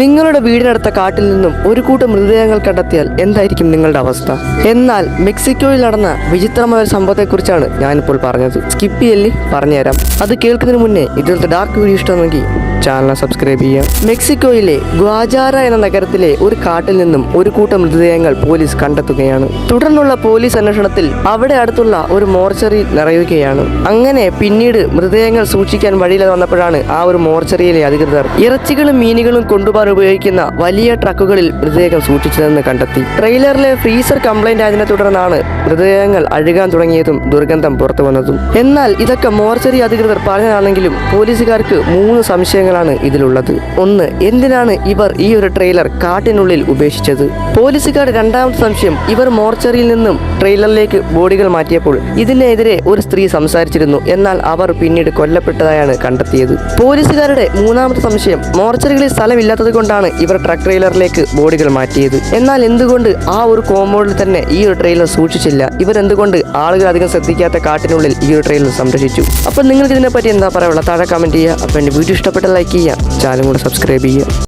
നിങ്ങളുടെ വീടിനടുത്ത കാട്ടിൽ നിന്നും ഒരു കൂട്ടം മൃതദേഹങ്ങൾ കണ്ടെത്തിയാൽ എന്തായിരിക്കും നിങ്ങളുടെ അവസ്ഥ? എന്നാൽ മെക്സിക്കോയിൽ നടന്ന വിചിത്രമായ ഒരു സംഭവത്തെക്കുറിച്ചാണ് ഞാനിപ്പോൾ പറഞ്ഞത്. സ്കിപ്പ് ചെയ്യല്ലേ, പറഞ്ഞുതരാം. അത് കേൾക്കുന്നതിന് മുന്നേ ഇതുപോലത്തെ ഡാർക്ക് വീഡിയോ ഇഷ്ടമെങ്കിൽ ചാനൽ സബ്സ്ക്രൈബ് ചെയ്യാം. മെക്സിക്കോയിലെ ഗ്വാജാര എന്ന നഗരത്തിലെ ഒരു കാട്ടിൽ നിന്നും ഒരു കൂട്ടം മൃതദേഹങ്ങൾ പോലീസ് കണ്ടെത്തുകയാണ്. തുടർന്നുള്ള പോലീസ് അന്വേഷണത്തിൽ അവിടെ അടുത്തുള്ള ഒരു മോർച്ചറി നിറയുകയാണ്. അങ്ങനെ പിന്നീട് മൃതദേഹങ്ങൾ സൂക്ഷിക്കാൻ വഴിയില്ലാതെ വന്നപ്പോഴാണ് ആ ഒരു മോർച്ചറിയിലെ അധികൃതർ ഇറച്ചികളും മീനുകളും കൊണ്ടുപോകാൻ ഉപയോഗിക്കുന്ന വലിയ ട്രക്കുകളിൽ മൃതദേഹം സൂക്ഷിച്ചതെന്ന് കണ്ടെത്തി. ട്രെയിലറിലെ ഫ്രീസർ കംപ്ലൈന്റ് ആയതിനെ തുടർന്നാണ് മൃതദേഹങ്ങൾ അഴുകാൻ തുടങ്ങിയതും ദുർഗന്ധം പുറത്തു വന്നതും. എന്നാൽ ഇതൊക്കെ മോർച്ചറി അധികൃതർ പറഞ്ഞതാണെങ്കിലും പോലീസുകാർക്ക് 3 സംശയങ്ങളാണ് ഇതിലുള്ളത്. ഒന്ന്, എന്തിനാണ് ഇവർ ഈ ഒരു ട്രെയിലർ കാട്ടിനുള്ളിൽ ഉപേക്ഷിച്ചത്? പോലീസുകാരുടെ രണ്ടാമത്തെ സംശയം, ഇവർ മോർച്ചറിയിൽ നിന്നും ട്രെയിലറിലേക്ക് ബോഡികൾ മാറ്റിയപ്പോൾ ഇതിനെതിരെ ഒരു സ്ത്രീ സംസാരിച്ചിരുന്നു, എന്നാൽ അവർ പിന്നീട് കൊല്ലപ്പെട്ടതായാണ് കണ്ടെത്തിയത്. പോലീസുകാരുടെ മൂന്നാമത്തെ സംശയം, മോർച്ചറികളിൽ സ്ഥലമില്ലാത്തത് കൊണ്ടാണ് ഇവർ ട്രക്ക് ട്രെയിലറിലേക്ക് ബോഡികൾ മാറ്റിയത്. എന്നാൽ എന്തുകൊണ്ട് ആ ഒരു കോമ്പൗണ്ടിൽ തന്നെ ഈ ഒരു ട്രെയിലർ സൂക്ഷിച്ചില്ല? ഇവരെന്തുകൊണ്ട് ആളുകൾ അധികം ശ്രദ്ധിക്കാത്ത കാട്ടിനുള്ളിൽ ഈ ഒരു ട്രെയിലർ സംരക്ഷിച്ചു? അപ്പോൾ നിങ്ങൾക്ക് ഇതിനെപ്പറ്റി എന്താ പറയാനുള്ള താഴെ കമന്റ് ചെയ്യുക. അപ്പോൾ എൻ്റെ വീഡിയോ ഇഷ്ടപ്പെട്ട ലൈക്ക് ചെയ്യുക, ചാനൽ കൂടെ സബ്സ്ക്രൈബ് ചെയ്യുക.